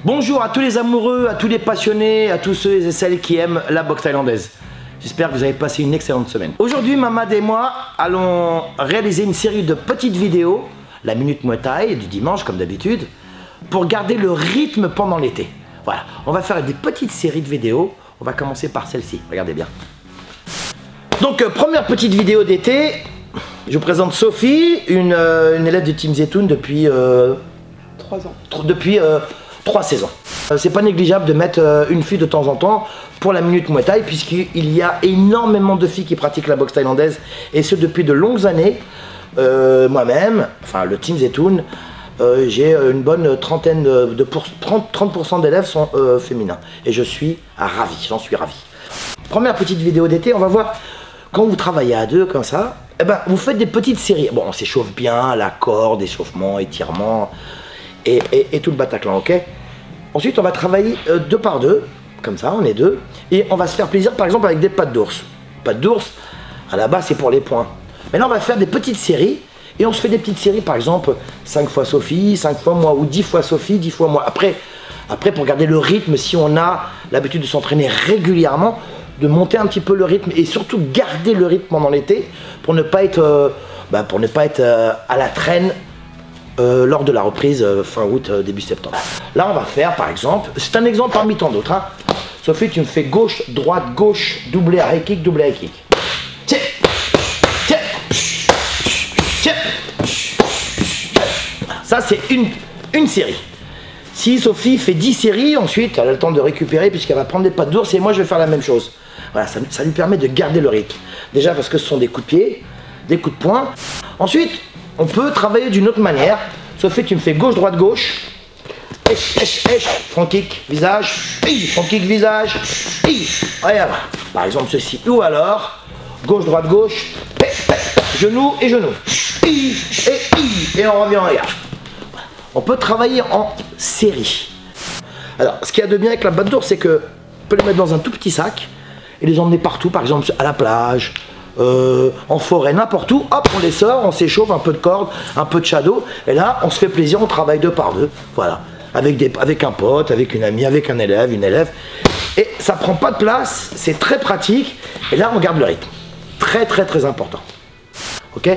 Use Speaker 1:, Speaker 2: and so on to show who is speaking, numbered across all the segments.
Speaker 1: Bonjour à tous les amoureux, à tous les passionnés, à tous ceux et celles qui aiment la boxe thaïlandaise. J'espère que vous avez passé une excellente semaine. Aujourd'hui, Mamad et moi allons réaliser une série de petites vidéos, la Minute Muay Thai du dimanche comme d'habitude, pour garder le rythme pendant l'été. Voilà, on va faire des petites séries de vidéos. On va commencer par celle-ci, regardez bien. Donc, première petite vidéo d'été. Je vous présente Sophie, une élève de Team Zetoun depuis
Speaker 2: 3 ans.
Speaker 1: Depuis 3 saisons. C'est pas négligeable de mettre une fille de temps en temps pour la Minute Muay Thai, puisqu'il y a énormément de filles qui pratiquent la boxe thaïlandaise, et ce depuis de longues années. Moi-même, enfin le Team Zetoun, j'ai une bonne trentaine de 30% d'élèves sont féminins, et je suis ravi, j'en suis ravi. Première petite vidéo d'été, on va voir quand vous travaillez à deux comme ça, eh ben, vous faites des petites séries. Bon, on s'échauffe bien, la corde, échauffement, étirement et tout le Bataclan, ok? Ensuite, on va travailler 2 par 2, comme ça, on est 2, et on va se faire plaisir par exemple avec des pattes d'ours. Pattes d'ours, à la base, c'est pour les points. Maintenant, on va faire des petites séries, et on se fait des petites séries, par exemple, 5 fois Sophie, 5 fois moi, ou 10 fois Sophie, 10 fois moi. Après, pour garder le rythme, si on a l'habitude de s'entraîner régulièrement, de monter un petit peu le rythme, et surtout garder le rythme pendant l'été, pour ne pas être, à la traîne lors de la reprise fin août, début septembre. Là, on va faire, par exemple, c'est un exemple parmi tant d'autres, hein. Sophie, tu me fais gauche, droite, gauche, doublé high kick, doublé high kick. Tiens, tiens, tiens. Ça, c'est une série. Si Sophie fait 10 séries, ensuite, elle a le temps de récupérer puisqu'elle va prendre des pattes d'ours, et moi, je vais faire la même chose. Voilà, ça lui permet de garder le rythme. Déjà parce que ce sont des coups de pied, des coups de poing. Ensuite, on peut travailler d'une autre manière. Sophie, tu me fais gauche, droite, gauche. Front kick, visage. Front kick, visage. Regarde. Par exemple, ceci. Ou alors, gauche, droite, gauche. Genou et genou. Et on revient en arrière. On peut travailler en série. Alors, ce qu'il y a de bien avec la batte d'ours, c'est que on peut les mettre dans un tout petit sac et les emmener partout, par exemple à la plage, en forêt, n'importe où. Hop, on les sort, on s'échauffe, un peu de corde, un peu de shadow, et là, on se fait plaisir, on travaille 2 par 2, voilà, avec un pote, avec une amie, avec un élève, une élève, et ça prend pas de place, c'est très pratique, et là, on garde le rythme, très très très important, ok?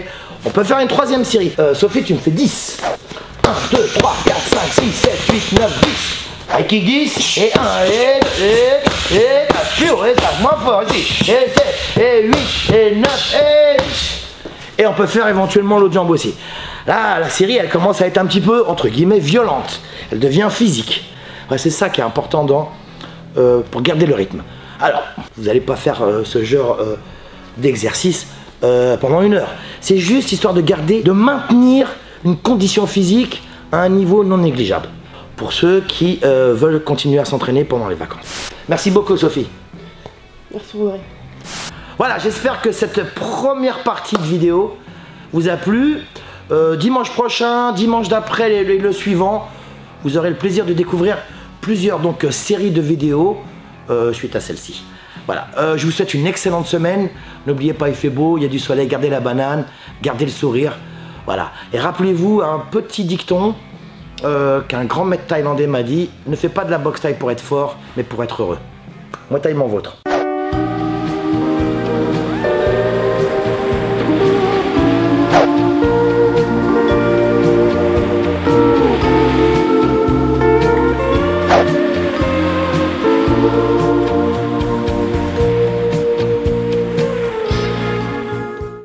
Speaker 1: On peut faire une 3e série. Sophie, tu me fais 10. 1, 2, 3, 4, 5, 6, 7, 8, 9, 10. High kick 10, et 1, et 4, et 5, moins fort, ici, et 7, et 8, et 9, et 10. Et on peut faire éventuellement l'autre jambe aussi. Là, la série, elle commence à être un petit peu, entre guillemets, violente. Elle devient physique. Ouais, c'est ça qui est important pour garder le rythme. Alors, vous n'allez pas faire ce genre d'exercice pendant 1 heure. C'est juste histoire de maintenir une condition physique à un niveau non négligeable. Pour ceux qui veulent continuer à s'entraîner pendant les vacances. Merci beaucoup, Sophie.
Speaker 2: Merci, Audrey.
Speaker 1: Voilà, j'espère que cette première partie de vidéo vous a plu. Dimanche prochain, dimanche d'après, le suivant, vous aurez le plaisir de découvrir plusieurs séries de vidéos suite à celle-ci. Voilà, je vous souhaite une excellente semaine. N'oubliez pas, il fait beau, il y a du soleil, gardez la banane, gardez le sourire. Voilà, et rappelez-vous un petit dicton qu'un grand maître thaïlandais m'a dit: ne fais pas de la boxe thaï pour être fort, mais pour être heureux. Muay Thai mon vôtre.